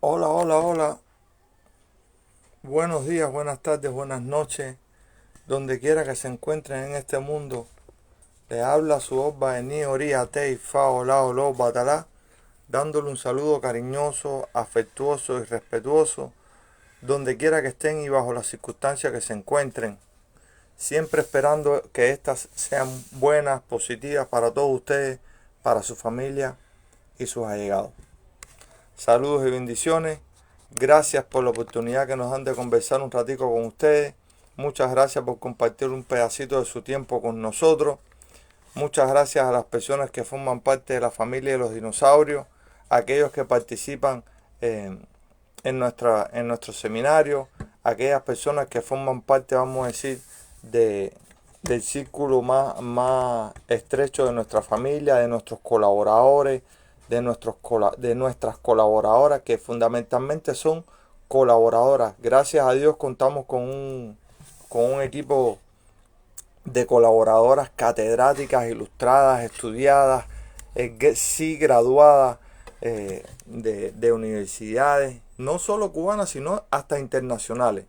Hola, hola, hola. Buenos días, buenas tardes, buenas noches. Donde quiera que se encuentren en este mundo. Le habla su Osba Ení Oría Tei Fa Ola Olo Batalá, dándole un saludo cariñoso, afectuoso y respetuoso, donde quiera que estén y bajo las circunstancias que se encuentren. Siempre esperando que estas sean buenas, positivas para todos ustedes, para su familia y sus allegados. Saludos y bendiciones. Gracias por la oportunidad que nos dan de conversar un ratico con ustedes. Muchas gracias por compartir un pedacito de su tiempo con nosotros. Muchas gracias a las personas que forman parte de la familia de los dinosaurios, a aquellos que participan en nuestro seminario, a aquellas personas que forman parte, vamos a decir, de, del círculo más estrecho de nuestra familia, de nuestros colaboradores, de nuestras colaboradoras, que fundamentalmente son colaboradoras. Gracias a Dios contamos con un equipo de colaboradoras catedráticas, ilustradas, estudiadas, sí graduadas de universidades, no solo cubanas, sino hasta internacionales,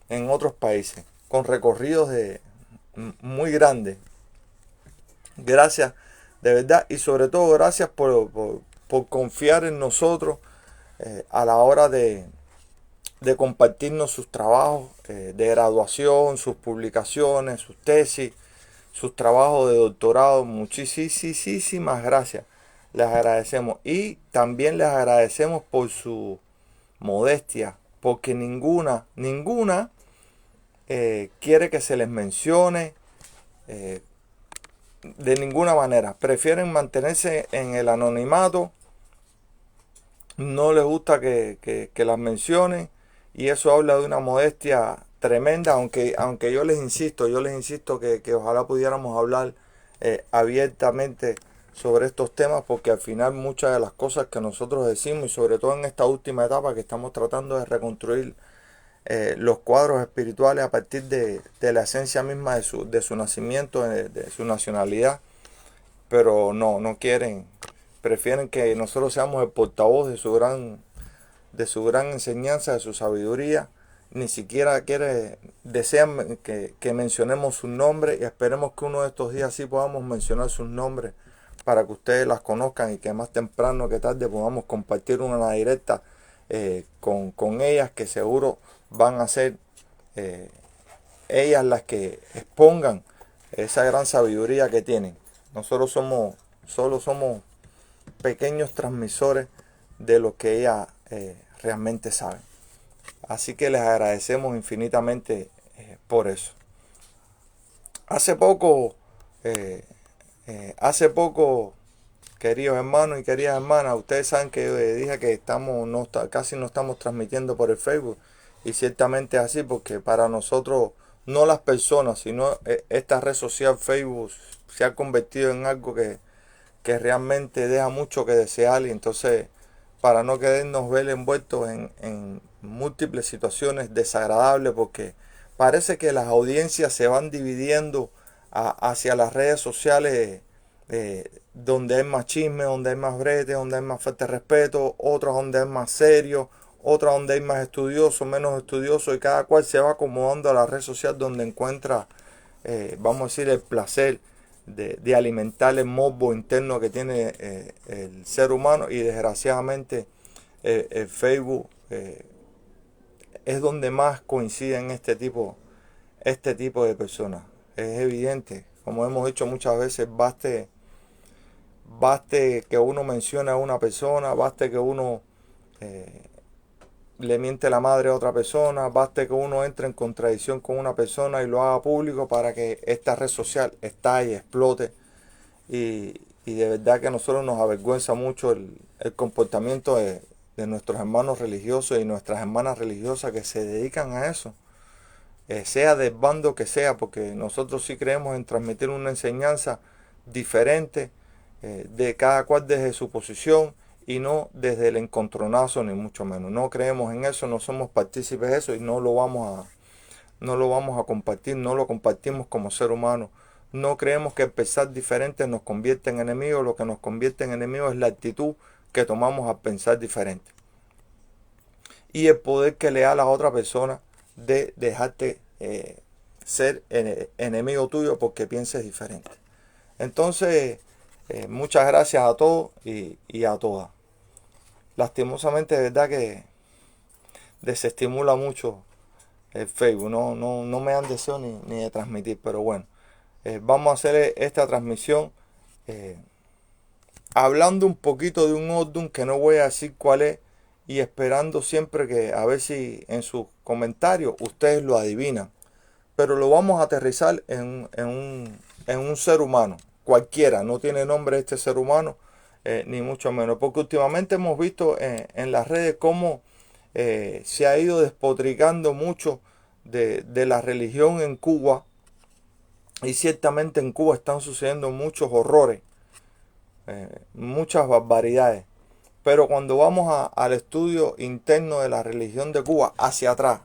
en otros países, con recorridos muy grandes. Gracias, de verdad, y sobre todo gracias por confiar en nosotros a la hora de compartirnos sus trabajos de graduación, sus publicaciones, sus tesis, sus trabajos de doctorado. Muchísimas gracias. Les agradecemos. Y también les agradecemos por su modestia, porque ninguna quiere que se les mencione eh, de ninguna manera. Prefieren mantenerse en el anonimato, no les gusta que las mencionen, y eso habla de una modestia tremenda, aunque yo les insisto que ojalá pudiéramos hablar abiertamente sobre estos temas, porque al final muchas de las cosas que nosotros decimos, y sobre todo en esta última etapa que estamos tratando de reconstruir los cuadros espirituales a partir de la esencia misma de su nacimiento, de su nacionalidad, pero no quieren, prefieren que nosotros seamos el portavoz de su gran enseñanza, de su sabiduría. Ni siquiera desean que mencionemos sus nombres, y esperemos que uno de estos días sí podamos mencionar sus nombres para que ustedes las conozcan y que más temprano que tarde podamos compartir una directa con ellas, que seguro van a ser eh, ellas las que expongan esa gran sabiduría que tienen. Nosotros solo somos pequeños transmisores de lo que ellas realmente saben. Así que les agradecemos infinitamente por eso. Hace poco, eh, hace poco, queridos hermanos y queridas hermanas, ustedes saben que yo dije que casi no estamos transmitiendo por el Facebook, y ciertamente es así, porque para nosotros, no las personas, sino esta red social Facebook se ha convertido en algo que realmente deja mucho que desear, y entonces para no querernos ver envueltos en múltiples situaciones desagradables, porque parece que las audiencias se van dividiendo hacia las redes sociales, donde hay más chisme, donde hay más brete, donde hay más falta de respeto, otras donde hay más serio, otras donde hay más estudioso, menos estudioso, y cada cual se va acomodando a la red social donde encuentra, vamos a decir, el placer de alimentar el morbo interno que tiene el ser humano. Y desgraciadamente el Facebook es donde más coinciden este tipo de personas. Es evidente, como hemos dicho muchas veces, baste que uno mencione a una persona, baste que uno eh, le miente la madre a otra persona, baste que uno entre en contradicción con una persona y lo haga público para que esta red social estalle, explote. Y de verdad que a nosotros nos avergüenza mucho el comportamiento de nuestros hermanos religiosos y nuestras hermanas religiosas que se dedican a eso, sea del bando que sea, porque nosotros sí creemos en transmitir una enseñanza diferente, de cada cual desde su posición, y no desde el encontronazo, ni mucho menos. No creemos en eso, no somos partícipes de eso, y no lo vamos a compartir, no lo compartimos como ser humano. No creemos que el pensar diferente nos convierte en enemigos. Lo que nos convierte en enemigos es la actitud que tomamos al pensar diferente. y el poder que le da a la otra persona de dejarte ser enemigo tuyo porque pienses diferente. Entonces, muchas gracias a todos y a todas. Lastimosamente, de verdad que desestimula mucho el Facebook. No me dan deseo ni de transmitir, pero bueno, vamos a hacer esta transmisión hablando un poquito de un Odun que no voy a decir cuál es y esperando siempre que a ver si en sus comentarios ustedes lo adivinan. Pero lo vamos a aterrizar en un ser humano, cualquiera, no tiene nombre este ser humano, ni mucho menos, porque últimamente hemos visto en las redes cómo se ha ido despotricando mucho de la religión en Cuba, y ciertamente en Cuba están sucediendo muchos horrores, muchas barbaridades. Pero cuando vamos al estudio interno de la religión de Cuba, hacia atrás,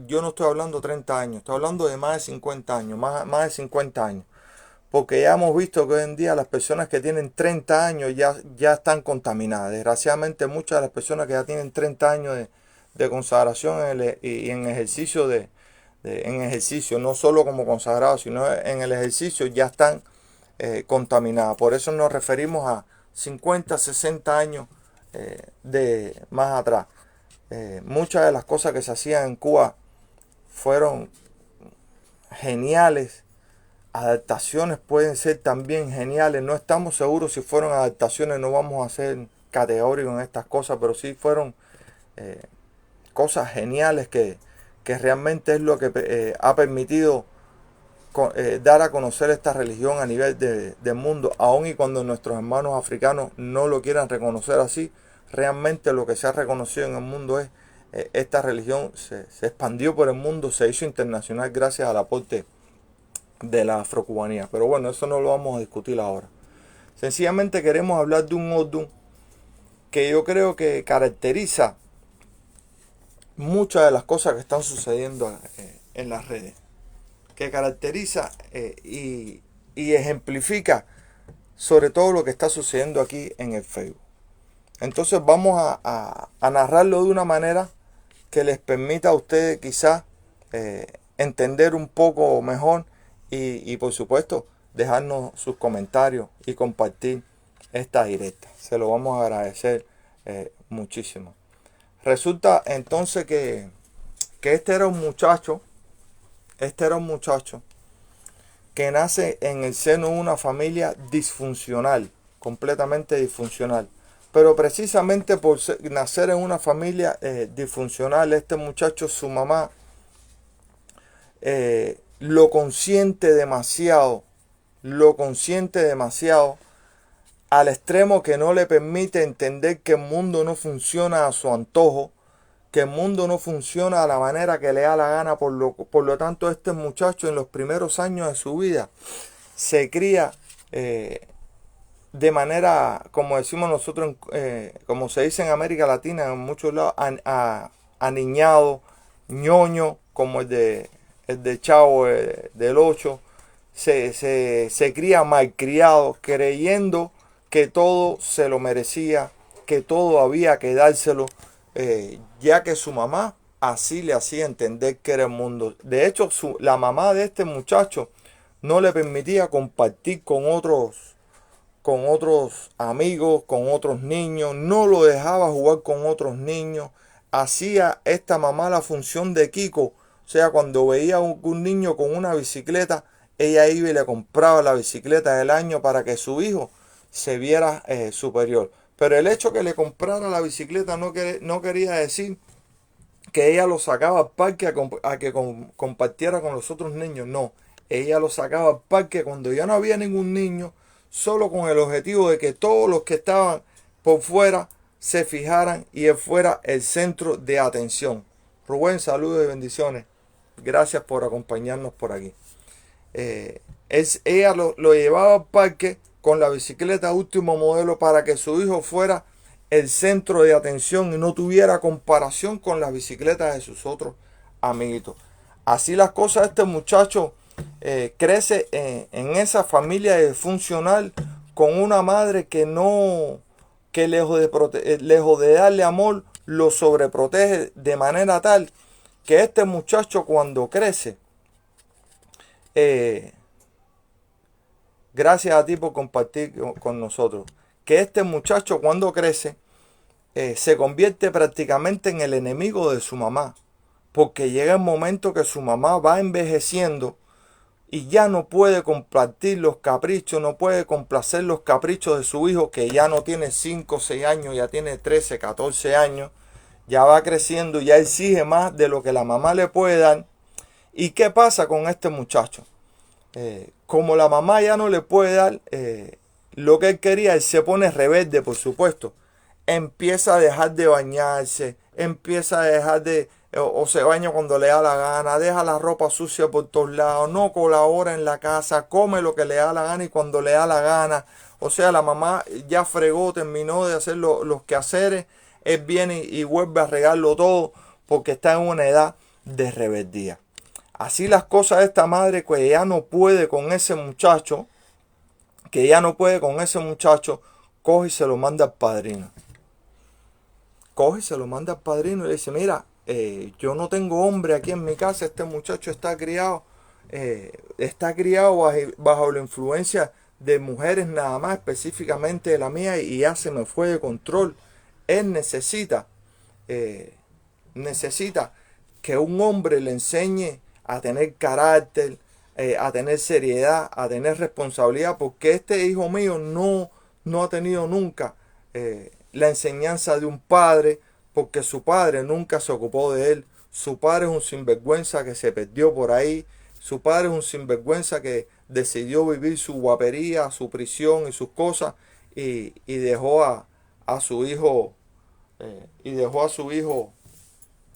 yo no estoy hablando 30 años, estoy hablando de más de 50 años, más de 50 años. Porque ya hemos visto que hoy en día las personas que tienen 30 años ya están contaminadas. Desgraciadamente muchas de las personas que ya tienen 30 años de consagración y en ejercicio en ejercicio, no solo como consagrados, sino en el ejercicio, ya están contaminadas. Por eso nos referimos a 50, 60 años de más atrás. Muchas de las cosas que se hacían en Cuba fueron geniales. Adaptaciones pueden ser también geniales. No estamos seguros si fueron adaptaciones, no vamos a ser categóricos en estas cosas, pero sí fueron cosas geniales que realmente es lo que ha permitido dar a conocer esta religión a nivel del mundo, aun y cuando nuestros hermanos africanos no lo quieran reconocer así. Realmente lo que se ha reconocido en el mundo es esta religión se expandió por el mundo, se hizo internacional gracias al aporte de la afrocubanía. Pero bueno, eso no lo vamos a discutir ahora. Sencillamente queremos hablar de un Odun que yo creo que caracteriza muchas de las cosas que están sucediendo en las redes, que caracteriza y ejemplifica sobre todo lo que está sucediendo aquí en el Facebook. Entonces vamos a narrarlo de una manera que les permita a ustedes quizás entender un poco mejor y por supuesto dejarnos sus comentarios y compartir esta directa. Se lo vamos a agradecer muchísimo. Resulta entonces que este era un muchacho que nace en el seno de una familia disfuncional, completamente disfuncional. Pero precisamente por nacer en una familia disfuncional, este muchacho, su mamá, lo consiente demasiado, al extremo que no le permite entender que el mundo no funciona a su antojo, que el mundo no funciona a la manera que le da la gana. Por lo tanto, este muchacho en los primeros años de su vida se cría de manera, como decimos nosotros, como se dice en América Latina, en muchos lados, aniñado, ñoño, como el de Chavo del 8. Se cría malcriado, creyendo que todo se lo merecía, que todo había que dárselo, ya que su mamá así le hacía entender que era el mundo. De hecho, la mamá de este muchacho no le permitía compartir con otros amigos, con otros niños, no lo dejaba jugar con otros niños. Hacía esta mamá la función de Kiko, o sea, cuando veía a un niño con una bicicleta, ella iba y le compraba la bicicleta del año para que su hijo se viera superior. Pero el hecho que le comprara la bicicleta no quería decir que ella lo sacaba al parque a que compartiera con los otros niños. No, ella lo sacaba al parque cuando ya no había ningún niño, solo con el objetivo de que todos los que estaban por fuera se fijaran y él fuera el centro de atención. Rubén, saludos y bendiciones. Gracias por acompañarnos por aquí. Ella lo llevaba al parque con la bicicleta último modelo para que su hijo fuera el centro de atención y no tuviera comparación con las bicicletas de sus otros amiguitos. Así las cosas, este muchacho crece en esa familia disfuncional con una madre que lejos de darle amor, lo sobreprotege de manera tal que este muchacho cuando crece, gracias a ti por compartir con nosotros, que este muchacho cuando crece se convierte prácticamente en el enemigo de su mamá, porque llega el momento que su mamá va envejeciendo y ya no puede compartir los caprichos, no puede complacer los caprichos de su hijo, que ya no tiene 5 o 6 años, ya tiene 13, 14 años, ya va creciendo, ya exige más de lo que la mamá le puede dar. ¿Y qué pasa con este muchacho? Como la mamá ya no le puede dar lo que él quería, él se pone rebelde, por supuesto. Empieza a dejar de bañarse, empieza a dejar de, o se baña cuando le da la gana, deja la ropa sucia por todos lados, no colabora en la casa, come lo que le da la gana y cuando le da la gana. O sea, la mamá ya fregó, terminó de hacer los quehaceres, él viene y vuelve a regarlo todo porque está en una edad de rebeldía. Así las cosas de esta madre, que ya no puede con ese muchacho, coge y se lo manda al padrino. Coge y se lo manda al padrino y le dice, mira, yo no tengo hombre aquí en mi casa, este muchacho está criado bajo la influencia de mujeres nada más, específicamente de la mía, y ya se me fue de control. Él necesita que un hombre le enseñe a tener carácter, a tener seriedad, a tener responsabilidad, porque este hijo mío no ha tenido nunca la enseñanza de un padre, porque su padre nunca se ocupó de él. Su padre es un sinvergüenza que se perdió por ahí. Su padre es un sinvergüenza que decidió vivir su guapería, su prisión y sus cosas y dejó a su hijo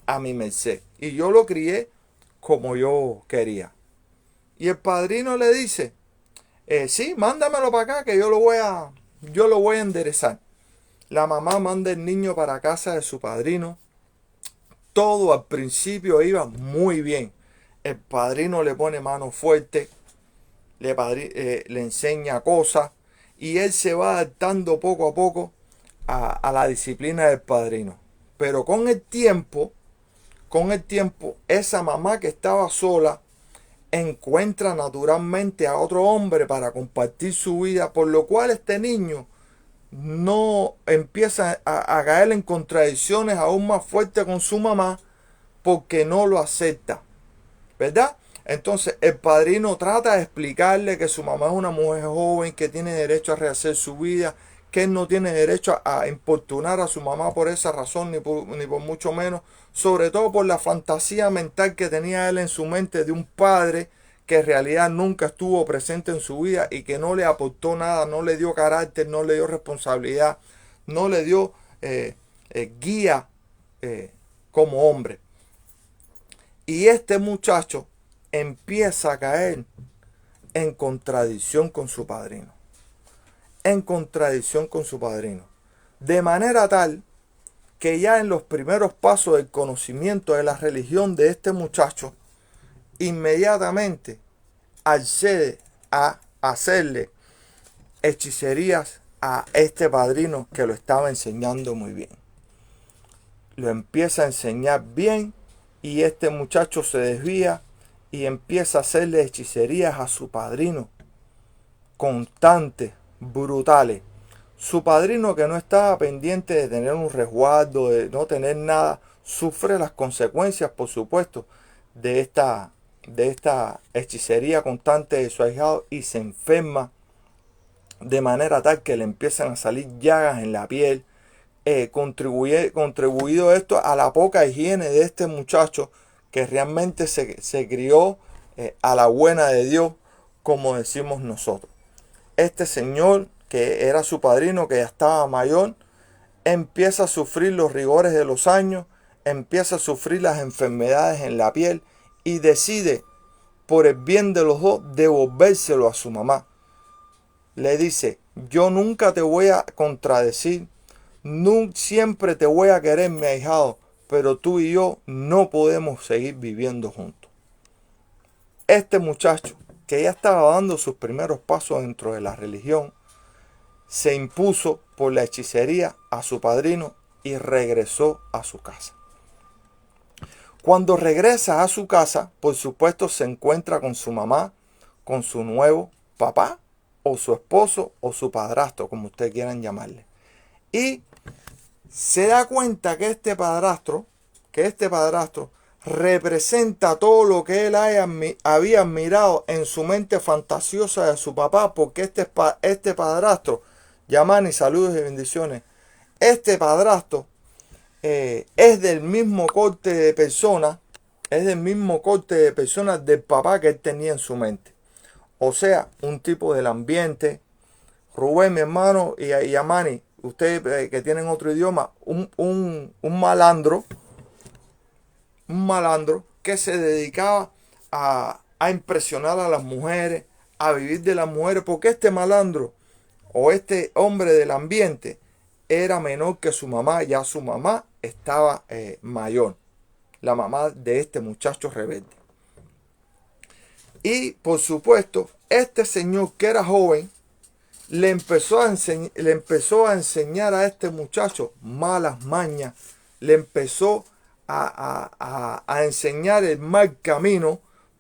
a mi merced. Y yo lo crié como yo quería. Y el padrino le dice, sí, mándamelo para acá que yo lo voy a enderezar. La mamá manda el niño para casa de su padrino. Todo al principio iba muy bien. El padrino le pone mano fuerte, le enseña cosas y él se va adaptando poco a poco a la disciplina del padrino. Pero con el tiempo, esa mamá que estaba sola encuentra naturalmente a otro hombre para compartir su vida, por lo cual este niño no empieza a caer en contradicciones aún más fuertes con su mamá porque no lo acepta, ¿verdad? Entonces el padrino trata de explicarle que su mamá es una mujer joven, que tiene derecho a rehacer su vida, que él no tiene derecho a importunar a su mamá por esa razón, ni por mucho menos, sobre todo por la fantasía mental que tenía él en su mente de un padre que en realidad nunca estuvo presente en su vida y que no le aportó nada, no le dio carácter, no le dio responsabilidad, no le dio guía como hombre. Y este muchacho empieza a caer en contradicción con su padrino. De manera tal que ya en los primeros pasos del conocimiento de la religión de este muchacho, inmediatamente accede a hacerle hechicerías a este padrino que lo estaba enseñando muy bien. Lo empieza a enseñar bien y este muchacho se desvía y empieza a hacerle hechicerías a su padrino, constantes, brutales. Su padrino, que no estaba pendiente de tener un resguardo, de no tener nada, sufre las consecuencias, por supuesto, de esta hechicería constante de su ahijado y se enferma de manera tal que le empiezan a salir llagas en la piel. Contribuido esto a la poca higiene de este muchacho, que realmente se crió a la buena de Dios, como decimos nosotros. Este señor, que era su padrino, que ya estaba mayor, empieza a sufrir los rigores de los años, empieza a sufrir las enfermedades en la piel y decide, por el bien de los dos, devolvérselo a su mamá. Le dice, yo nunca te voy a contradecir, siempre te voy a querer, mi ahijado, pero tú y yo no podemos seguir viviendo juntos. Este muchacho, que ya estaba dando sus primeros pasos dentro de la religión, se impuso por la hechicería a su padrino y regresó a su casa. Cuando regresa a su casa, por supuesto se encuentra con su mamá, con su nuevo papá, o su esposo, o su padrastro, como ustedes quieran llamarle. Y se da cuenta que este padrastro representa todo lo que él había admirado en su mente fantasiosa de su papá, porque este padrastro, Yamani, saludos y bendiciones, este padrastro es del mismo corte de personas, del papá que él tenía en su mente. O sea, un tipo del ambiente. Rubén, mi hermano, y Yamani, ustedes que tienen otro idioma, un malandro que se dedicaba a impresionar a las mujeres, a vivir de las mujeres, porque este malandro o este hombre del ambiente era menor que su mamá, ya su mamá estaba mayor, la mamá de este muchacho rebelde. Y por supuesto, este señor que era joven, le empezó a enseñar a este muchacho malas mañas, le empezó a enseñar el mal camino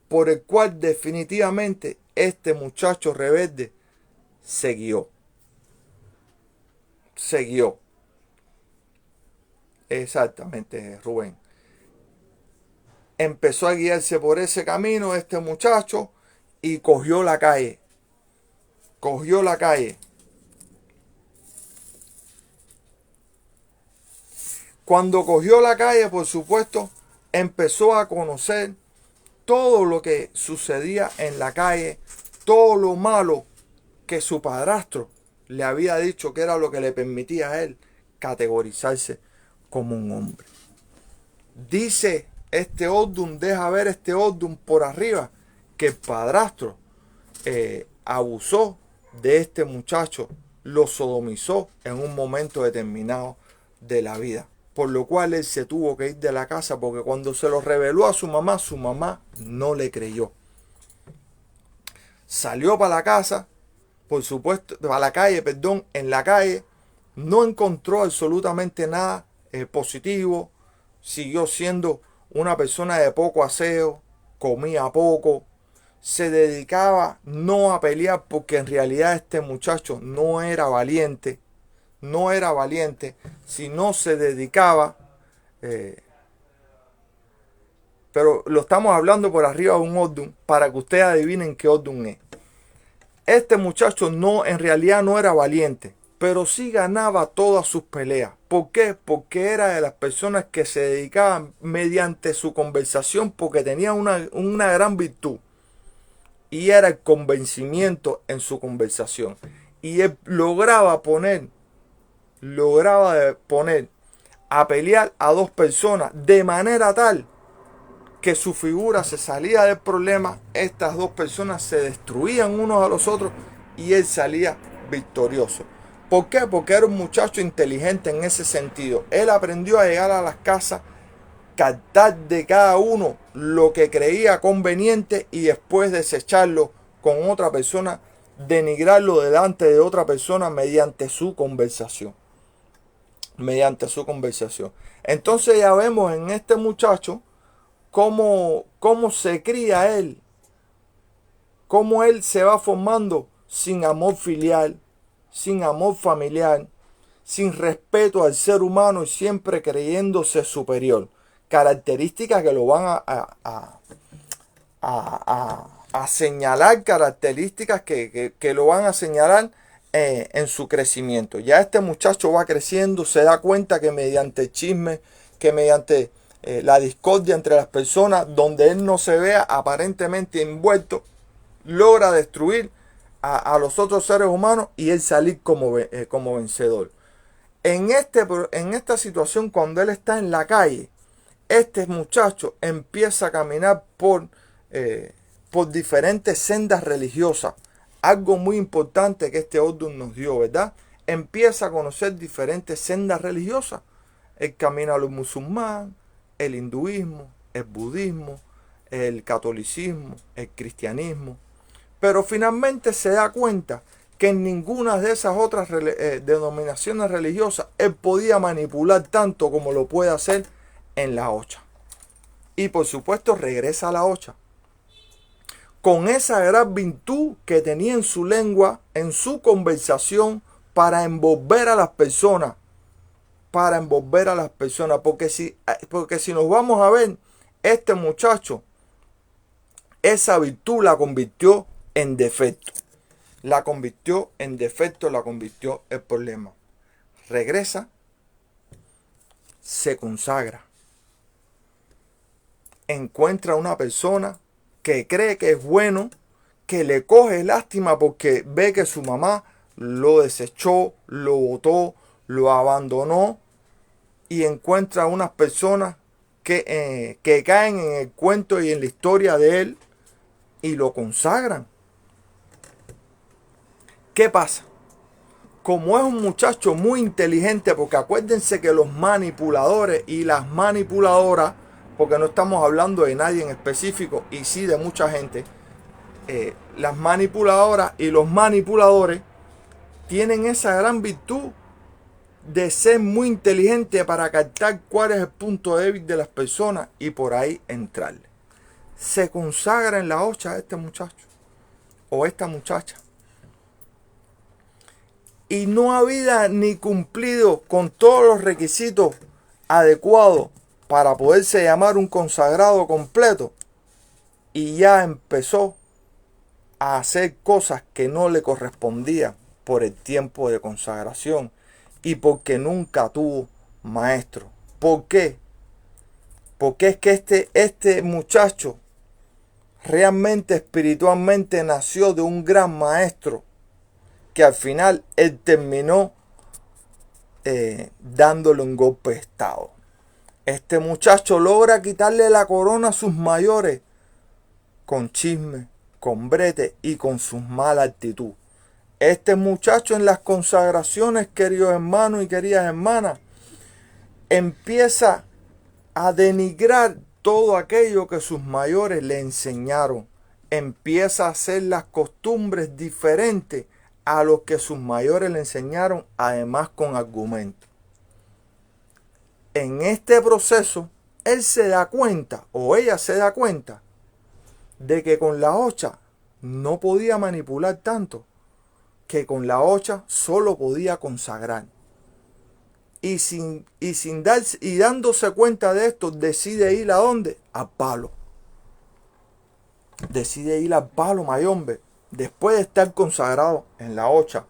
por el cual definitivamente este muchacho rebelde se guió. Exactamente, Rubén. Empezó a guiarse por ese camino este muchacho y cogió la calle. Cuando cogió la calle, por supuesto, empezó a conocer todo lo que sucedía en la calle, todo lo malo que su padrastro le había dicho que era lo que le permitía a él categorizarse como un hombre. Dice este Oddum, deja ver este Oddum por arriba, que el padrastro abusó de este muchacho, lo sodomizó en un momento determinado de la vida. Por lo cual él se tuvo que ir de la casa, porque cuando se lo reveló a su mamá no le creyó. Salió para la casa, por supuesto, para la calle, perdón, en la calle no encontró absolutamente nada positivo. Siguió siendo una persona de poco aseo, comía poco, se dedicaba no a pelear, porque en realidad este muchacho no era valiente, sino se dedicaba, pero lo estamos hablando por arriba de un Oddum para que ustedes adivinen qué Oddum es. Este muchacho en realidad no era valiente, pero sí ganaba todas sus peleas. ¿Por qué? Porque era de las personas que se dedicaban mediante su conversación, porque tenía una gran virtud, y era el convencimiento en su conversación. Y él lograba poner a pelear a dos personas de manera tal que su figura se salía del problema, estas dos personas se destruían unos a los otros y él salía victorioso. ¿Por qué? Porque era un muchacho inteligente en ese sentido. Él aprendió a llegar a las casas, captar de cada uno lo que creía conveniente y después desecharlo con otra persona, denigrarlo delante de otra persona mediante su conversación. Entonces ya vemos en este muchacho cómo se cría él, cómo él se va formando sin amor filial, sin amor familiar, sin respeto al ser humano y siempre creyéndose superior. Características que lo van a señalar, características que lo van a señalar en su crecimiento. Ya este muchacho va creciendo, se da cuenta que mediante el chisme, que mediante la discordia entre las personas, donde él no se vea aparentemente envuelto, logra destruir a los otros seres humanos y él salir como vencedor. En esta situación, cuando él está en la calle, este muchacho empieza a caminar por diferentes sendas religiosas. Algo muy importante que este Oddum nos dio, ¿verdad? Empieza a conocer diferentes sendas religiosas. El camino a los musulmanes, el hinduismo, el budismo, el catolicismo, el cristianismo. Pero finalmente se da cuenta que en ninguna de esas otras denominaciones religiosas él podía manipular tanto como lo puede hacer en la hocha. Y por supuesto regresa a la hocha con esa gran virtud que tenía en su lengua, en su conversación, para envolver a las personas. Para envolver a las personas. Porque si nos vamos a ver, este muchacho, esa virtud la convirtió en defecto. La convirtió en defecto, la convirtió en problema. Regresa, se consagra. Encuentra una persona que cree que es bueno, que le coge lástima porque ve que su mamá lo desechó, lo botó, lo abandonó, y encuentra unas personas que caen en el cuento y en la historia de él y lo consagran. ¿Qué pasa? Como es un muchacho muy inteligente, porque acuérdense que los manipuladores y las manipuladoras, porque no estamos hablando de nadie en específico, y sí de mucha gente, las manipuladoras y los manipuladores tienen esa gran virtud de ser muy inteligente para captar cuál es el punto débil de las personas y por ahí entrarle. Se consagra en la hocha este muchacho o esta muchacha. Y no había ni cumplido con todos los requisitos adecuados para poderse llamar un consagrado completo. Y ya empezó a hacer cosas que no le correspondían por el tiempo de consagración y porque nunca tuvo maestro. ¿Por qué? Porque es que este muchacho realmente espiritualmente nació de un gran maestro que al final él terminó dándole un golpe de estado. Este muchacho logra quitarle la corona a sus mayores con chisme, con brete y con sus mala actitud. Este muchacho en las consagraciones, queridos hermanos y queridas hermanas, empieza a denigrar todo aquello que sus mayores le enseñaron. Empieza a hacer las costumbres diferentes a los que sus mayores le enseñaron, además con argumentos. En este proceso, él se da cuenta, o ella se da cuenta, de que con la hocha no podía manipular tanto, que con la hocha solo podía consagrar. Y dándose cuenta de esto, decide ir ¿a dónde? Al palo. Decide ir al palo, mayombe, después de estar consagrado en la hocha.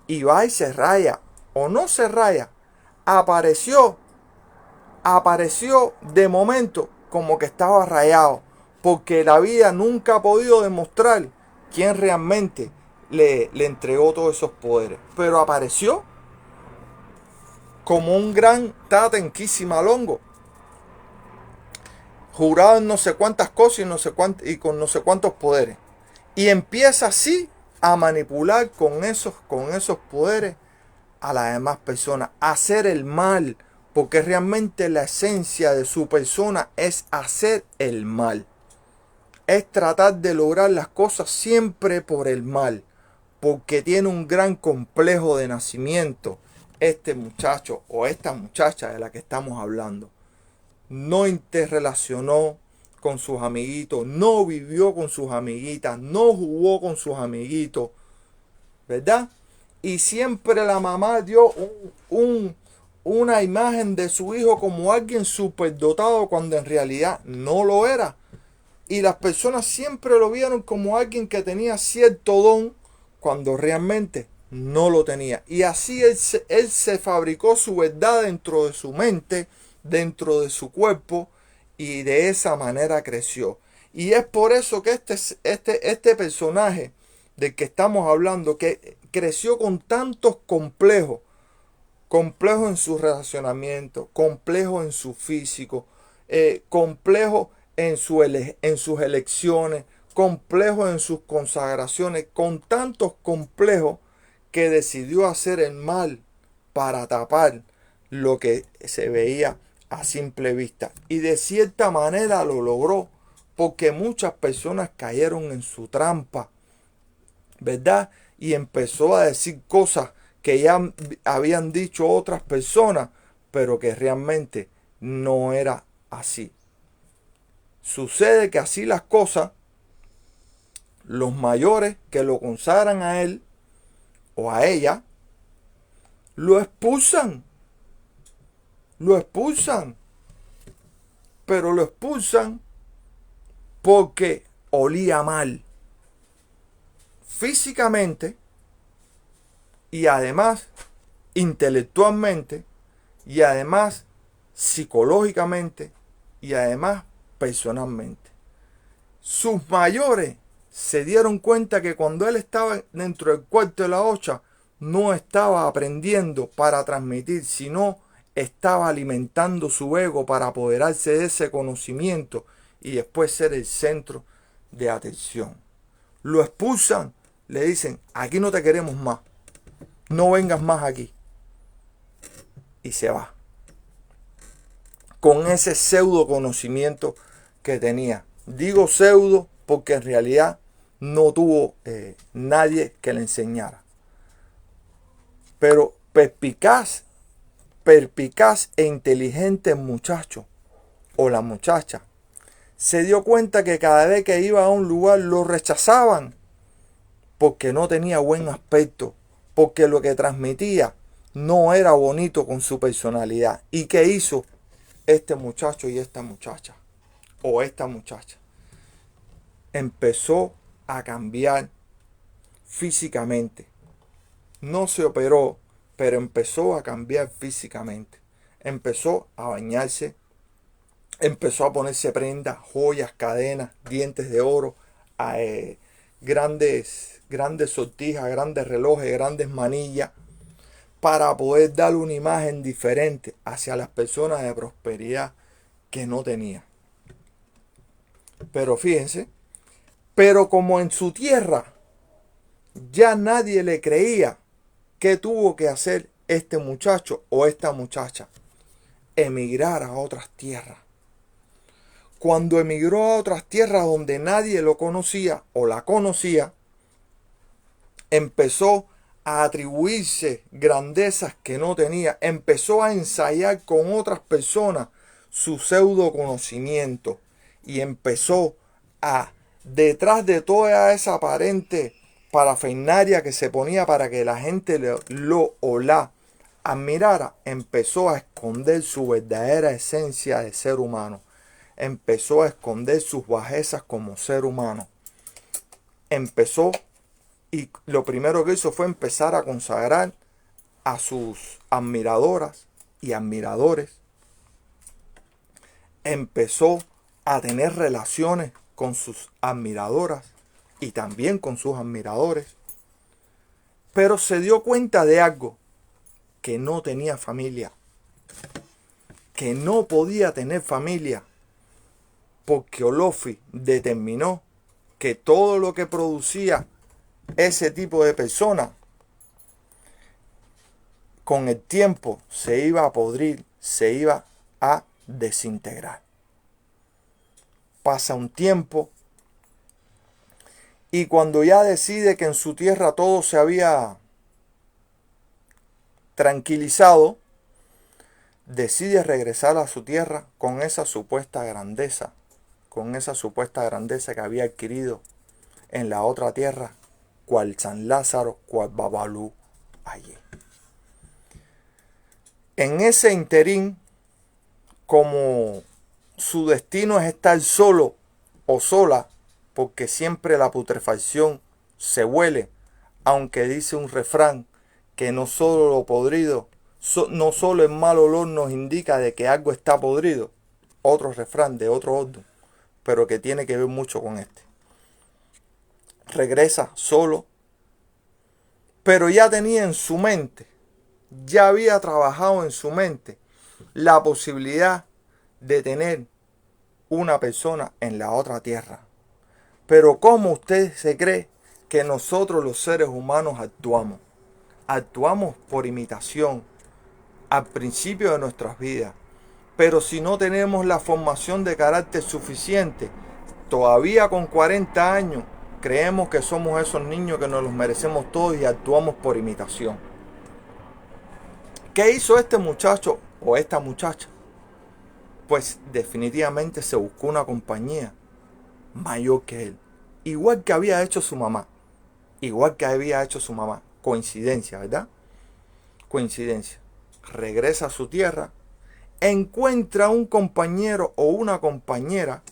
Y va y se raya, o no se raya. Apareció de momento como que estaba rayado, porque la vida nunca ha podido demostrar quién realmente le entregó todos esos poderes. Pero apareció como un gran Tata en Kisimalongo, jurado en no sé cuántas cosas y con no sé cuántos poderes. Y empieza así a manipular con esos poderes a las demás personas, a hacer el mal, porque realmente la esencia de su persona es hacer el mal. Es tratar de lograr las cosas siempre por el mal, porque tiene un gran complejo de nacimiento. Este muchacho o esta muchacha de la que estamos hablando no interrelacionó con sus amiguitos, no vivió con sus amiguitas, no jugó con sus amiguitos, ¿verdad? Y siempre la mamá dio una imagen de su hijo como alguien superdotado cuando en realidad no lo era. Y las personas siempre lo vieron como alguien que tenía cierto don cuando realmente no lo tenía. Y así él se fabricó su verdad dentro de su mente, dentro de su cuerpo, y de esa manera creció. Y es por eso que este personaje del que estamos hablando, que creció con tantos complejos en su relacionamiento, complejos en su físico, complejos en sus elecciones, complejos en sus consagraciones, con tantos complejos que decidió hacer el mal para tapar lo que se veía a simple vista. Y de cierta manera lo logró, porque muchas personas cayeron en su trampa, ¿verdad? y empezó a decir cosas que ya habían dicho otras personas, pero que realmente no era así. Sucede que así las cosas, los mayores que lo consagran a él o a ella, lo expulsan. Lo expulsan. Pero lo expulsan porque olía mal. Físicamente y además intelectualmente y además psicológicamente y además personalmente. Sus mayores se dieron cuenta que cuando él estaba dentro del cuarto de la ocha no estaba aprendiendo para transmitir, sino estaba alimentando su ego para apoderarse de ese conocimiento y después ser el centro de atención. Lo expulsan, le dicen, aquí no te queremos más, no vengas más aquí. Y se va. Con ese pseudo conocimiento que tenía. Digo pseudo porque en realidad no tuvo nadie que le enseñara. Pero perspicaz e inteligente el muchacho o la muchacha se dio cuenta que cada vez que iba a un lugar lo rechazaban porque no tenía buen aspecto, porque lo que transmitía no era bonito con su personalidad. ¿Y qué hizo este muchacho y esta muchacha? O esta muchacha. Empezó a cambiar físicamente. No se operó, pero empezó a cambiar físicamente. Empezó a bañarse, empezó a ponerse prendas, joyas, cadenas, dientes de oro, grandes sortijas, grandes relojes, grandes manillas, para poder dar una imagen diferente hacia las personas de prosperidad que no tenía. Pero fíjense, pero como en su tierra ya nadie le creía, ¿qué tuvo que hacer este muchacho o esta muchacha? Emigrar a otras tierras. Cuando emigró a otras tierras donde nadie lo conocía o la conocía, empezó a atribuirse grandezas que no tenía. Empezó a ensayar con otras personas su pseudo conocimiento. Y empezó a, detrás de toda esa aparente parafernalia que se ponía para que la gente lo o la admirara, empezó a esconder su verdadera esencia de ser humano. Empezó a esconder sus bajezas como ser humano. Empezó, y lo primero que hizo fue empezar a consagrar a sus admiradoras y admiradores. Empezó a tener relaciones con sus admiradoras y también con sus admiradores. Pero se dio cuenta de algo, que no tenía familia, que no podía tener familia, porque Olofi determinó que todo lo que producía ese tipo de persona con el tiempo se iba a podrir, se iba a desintegrar. Pasa un tiempo y cuando ya decide que en su tierra todo se había tranquilizado, decide regresar a su tierra con esa supuesta grandeza, que había adquirido en la otra tierra, cual San Lázaro, cual Babalú allí. En ese interín, como su destino es estar solo o sola, porque siempre la putrefacción se huele, aunque dice un refrán que no solo lo podrido, no solo el mal olor nos indica de que algo está podrido, otro refrán de otro orden, pero que tiene que ver mucho con este. Regresa solo, pero ya tenía en su mente, ya había trabajado en su mente la posibilidad de tener una persona en la otra tierra. Pero ¿cómo usted se cree que nosotros los seres humanos actuamos? Actuamos por imitación al principio de nuestras vidas. Pero si no tenemos la formación de carácter suficiente, todavía con 40 años, Creemos que somos esos niños que nos los merecemos todos y actuamos por imitación. ¿Qué hizo este muchacho o esta muchacha? Pues definitivamente se buscó una compañía mayor que él. Igual que había hecho su mamá. Igual que había hecho su mamá. Coincidencia, ¿verdad? Coincidencia. Regresa a su tierra, encuentra un compañero o una compañera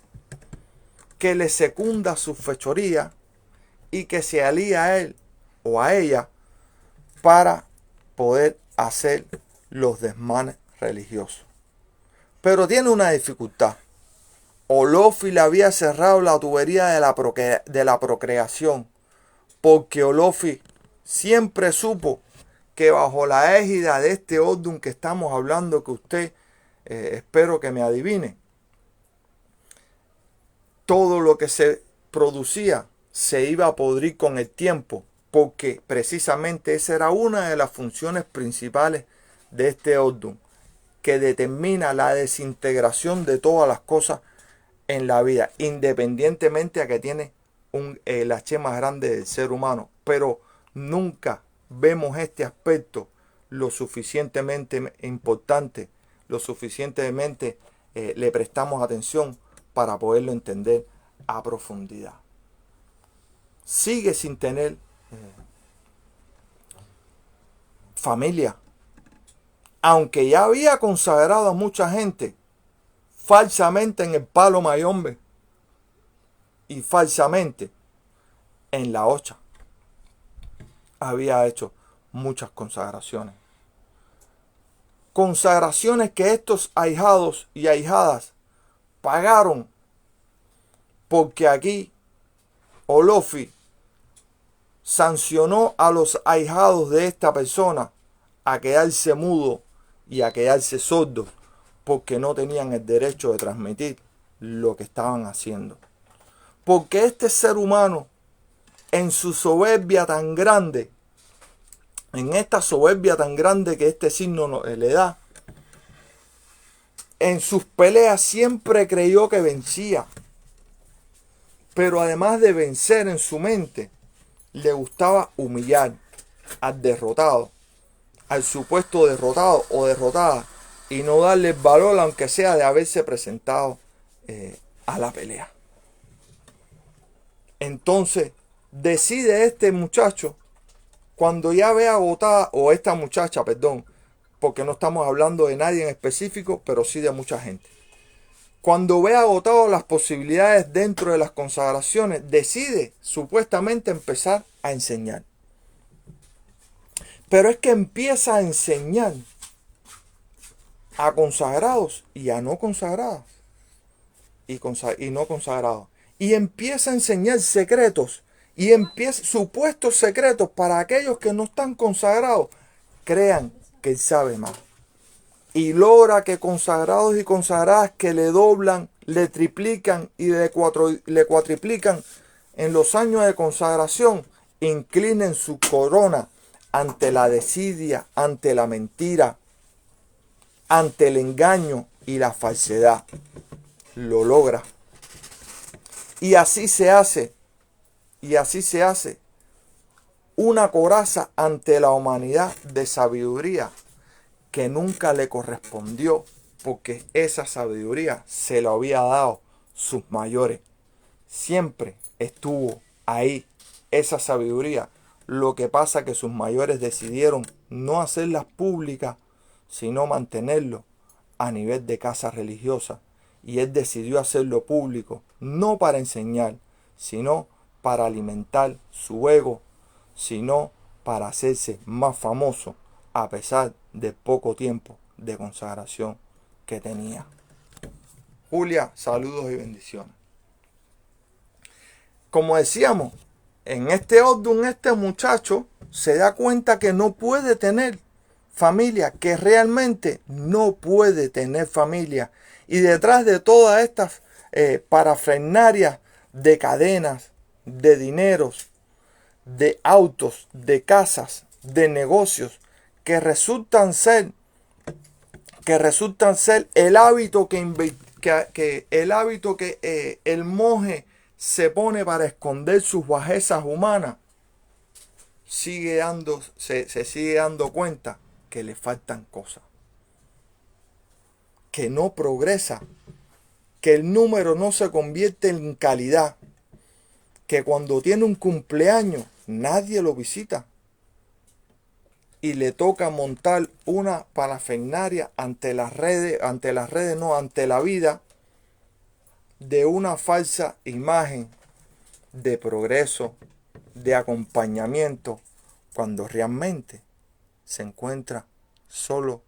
que le secunda su fechoría y que se alía a él o a ella para poder hacer los desmanes religiosos. Pero tiene una dificultad. Olofi le había cerrado la tubería de la procreación, porque Olofi siempre supo que bajo la égida de este orden que estamos hablando, que usted espero que me adivine, todo lo que se producía se iba a podrir con el tiempo, porque precisamente esa era una de las funciones principales de este orden, que determina la desintegración de todas las cosas en la vida, independientemente a que tiene el H más grande del ser humano. Pero nunca vemos este aspecto lo suficientemente importante, lo suficientemente le prestamos atención para poderlo entender a profundidad. Sigue sin tener familia, aunque ya había consagrado a mucha gente falsamente en el Palo Mayombe y falsamente en la Ocha. Había hecho muchas consagraciones. Consagraciones que estos ahijados y ahijadas pagaron, porque aquí Olofi sancionó a los ahijados de esta persona a quedarse mudos y a quedarse sordos, porque no tenían el derecho de transmitir lo que estaban haciendo. Porque este ser humano, en su soberbia tan grande, en esta soberbia tan grande que este signo le da, en sus peleas siempre creyó que vencía. Pero además de vencer en su mente, le gustaba humillar al derrotado, al supuesto derrotado o derrotada, y no darle el valor, aunque sea de haberse presentado a la pelea. Entonces decide este muchacho, cuando ya ve agotada, o esta muchacha, perdón, porque no estamos hablando de nadie en específico, pero sí de mucha gente. Cuando ve agotadas las posibilidades dentro de las consagraciones, decide supuestamente empezar a enseñar. Pero es que empieza a enseñar a consagrados y a no consagrados. Y no consagrados. Y empieza a enseñar secretos. Y empieza supuestos secretos para aquellos que no están consagrados. Crean que él sabe más. Y logra que consagrados y consagradas que le doblan, le triplican y le cuatriplican en los años de consagración, inclinen su corona ante la desidia, ante la mentira, ante el engaño y la falsedad. Lo logra. Y así se hace una coraza ante la humanidad de sabiduría que nunca le correspondió, porque esa sabiduría se la había dado sus mayores. Siempre estuvo ahí esa sabiduría. Lo que pasa es que sus mayores decidieron no hacerlas públicas, sino mantenerlo a nivel de casa religiosa. Y él decidió hacerlo público, no para enseñar, sino para alimentar su ego, sino para hacerse más famoso, a pesar de poco tiempo de consagración que tenía. Julia, saludos y bendiciones. Como decíamos, en este orden, este muchacho se da cuenta que no puede tener familia, que realmente no puede tener familia. Y detrás de todas estas parafernarias de cadenas, de dineros, de autos, de casas, de negocios, que resultan ser el hábito que el monje se pone para esconder sus bajezas humanas, se sigue dando cuenta que le faltan cosas, que no progresa, que el número no se convierte en calidad, que cuando tiene un cumpleaños nadie lo visita y le toca montar una parafernalia ante las redes, ante la vida, de una falsa imagen de progreso, de acompañamiento, cuando realmente se encuentra solo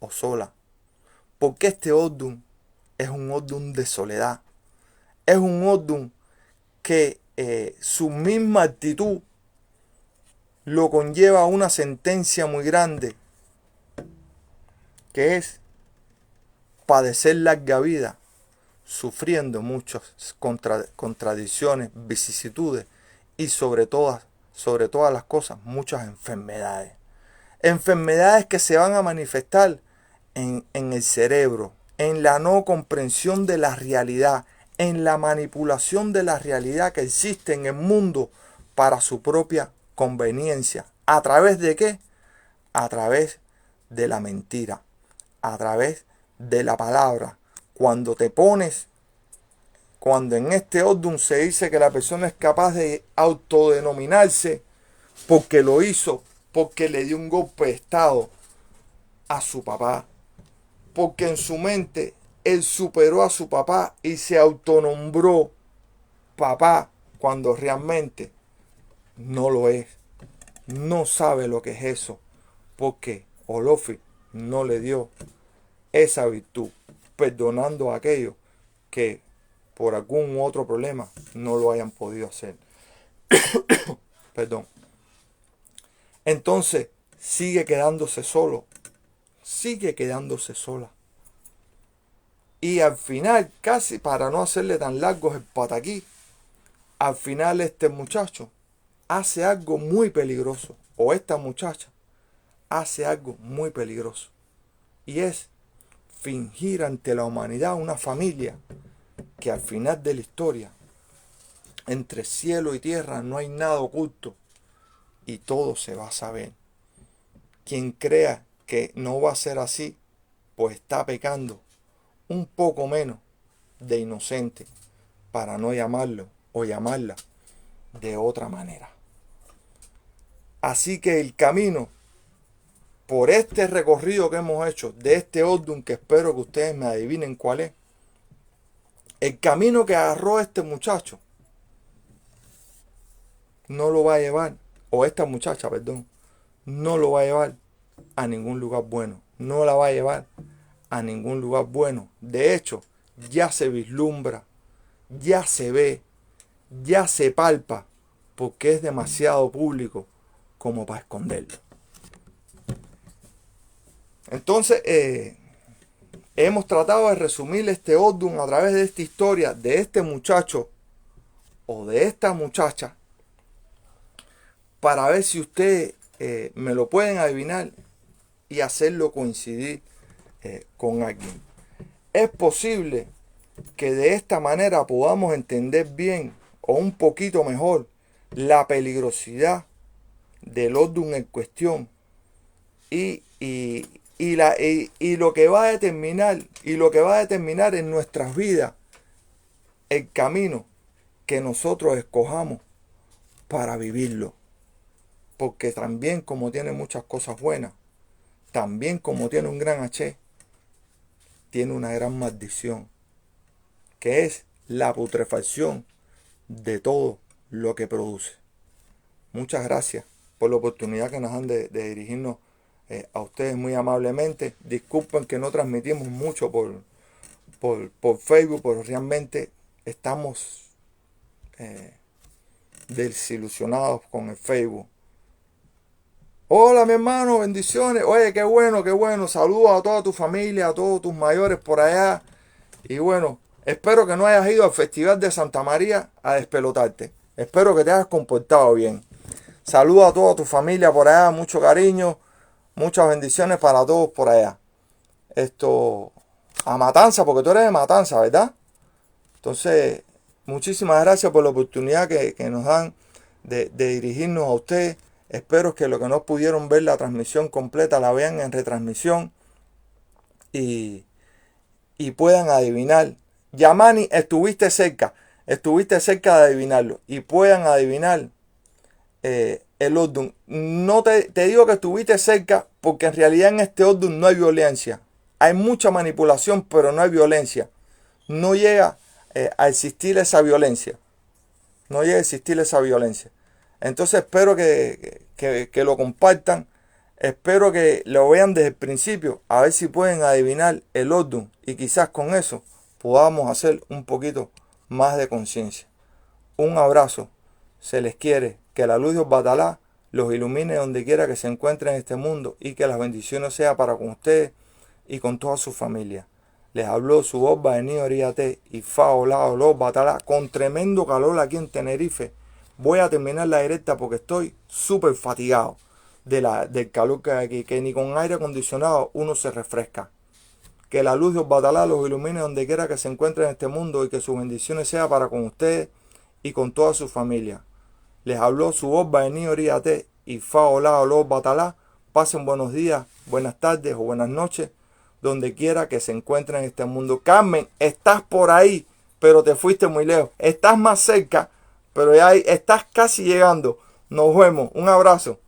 o sola. Porque este Odun es un Odun de soledad. Es un Odun que su misma actitud lo conlleva a una sentencia muy grande, que es padecer larga vida, sufriendo muchas contradicciones, vicisitudes y sobre todas las cosas, muchas enfermedades. Enfermedades que se van a manifestar en el cerebro, en la no comprensión de la realidad, en la manipulación de la realidad que existe en el mundo para su propia conveniencia. ¿A través de qué? A través de la mentira, a través de la palabra. Cuando en este Odun se dice que la persona es capaz de autodenominarse porque lo hizo, porque le dio un golpe de estado a su papá, porque en su mente él superó a su papá y se autonombró papá cuando realmente no lo es. No sabe lo que es eso, porque Olofi no le dio esa virtud, perdonando a aquellos que por algún otro problema no lo hayan podido hacer. Perdón. Entonces sigue quedándose solo, sigue quedándose sola. Y al final, casi para no hacerle tan largos el pataquí, al final este muchacho hace algo muy peligroso, o esta muchacha hace algo muy peligroso, y es fingir ante la humanidad una familia que al final de la historia, entre cielo y tierra no hay nada oculto y todo se va a saber. Quien crea que no va a ser así, pues está pecando un poco menos de inocente, para no llamarlo o llamarla de otra manera. Así que el camino por este recorrido que hemos hecho de este Odun, que espero que ustedes me adivinen cuál es, el camino que agarró este muchacho no lo va a llevar, o esta muchacha, perdón, no lo va a llevar a ningún lugar bueno, no la va a llevar a ningún lugar bueno. De hecho, ya se vislumbra, ya se ve, ya se palpa, porque es demasiado público como para esconderlo. Entonces, hemos tratado de resumir este Odun a través de esta historia de este muchacho o de esta muchacha, para ver si ustedes me lo pueden adivinar y hacerlo coincidir con alguien. Es posible que de esta manera podamos entender bien o un poquito mejor la peligrosidad del Odun en cuestión y lo que va a determinar en nuestras vidas el camino que nosotros escojamos para vivirlo. Porque también como tiene muchas cosas buenas, también como tiene un gran H, tiene una gran maldición, que es la putrefacción de todo lo que produce. Muchas gracias por la oportunidad que nos dan de dirigirnos a ustedes muy amablemente. Disculpen que no transmitimos mucho por Facebook, pero realmente estamos desilusionados con el Facebook. Hola mi hermano, bendiciones. Oye, qué bueno, qué bueno. Saludos a toda tu familia, a todos tus mayores por allá. Y bueno, espero que no hayas ido al Festival de Santa María a despelotarte. Espero que te hayas comportado bien. Saludos a toda tu familia por allá, mucho cariño, muchas bendiciones para todos por allá. A Matanza, porque tú eres de Matanza, ¿verdad? Entonces, muchísimas gracias por la oportunidad que nos dan de dirigirnos a ustedes. Espero que los que no pudieron ver la transmisión completa la vean en retransmisión y, y puedan adivinar. Yamani, estuviste cerca de adivinarlo y puedan adivinar el Ordun. No te digo que estuviste cerca porque en realidad en este Ordun no hay violencia. Hay mucha manipulación, pero no hay violencia. No llega a existir esa violencia. No llega a existir esa violencia. Entonces espero que lo compartan. Espero que lo vean desde el principio. A ver si pueden adivinar el Ordun. Y quizás con eso podamos hacer un poquito más de conciencia. Un abrazo. Se les quiere. Que la luz de Batalá los ilumine donde quiera que se encuentren en este mundo. Y que las bendiciones sean para con ustedes y con toda su familia. Les habló su voz Baení Oríate y Faolao los Batalá con tremendo calor aquí en Tenerife. Voy a terminar la directa porque estoy súper fatigado del calor que hay aquí, que ni con aire acondicionado uno se refresca. Que la luz de Batalá los ilumine donde quiera que se encuentren en este mundo y que sus bendiciones sean para con ustedes y con toda su familia. Les habló su voz Baení Oríate y Faolao los Batalá. Pasen buenos días, buenas tardes o buenas noches donde quiera que se encuentren en este mundo. Carmen, estás por ahí, pero te fuiste muy lejos. Estás más cerca, pero ya estás casi llegando. Nos vemos. Un abrazo.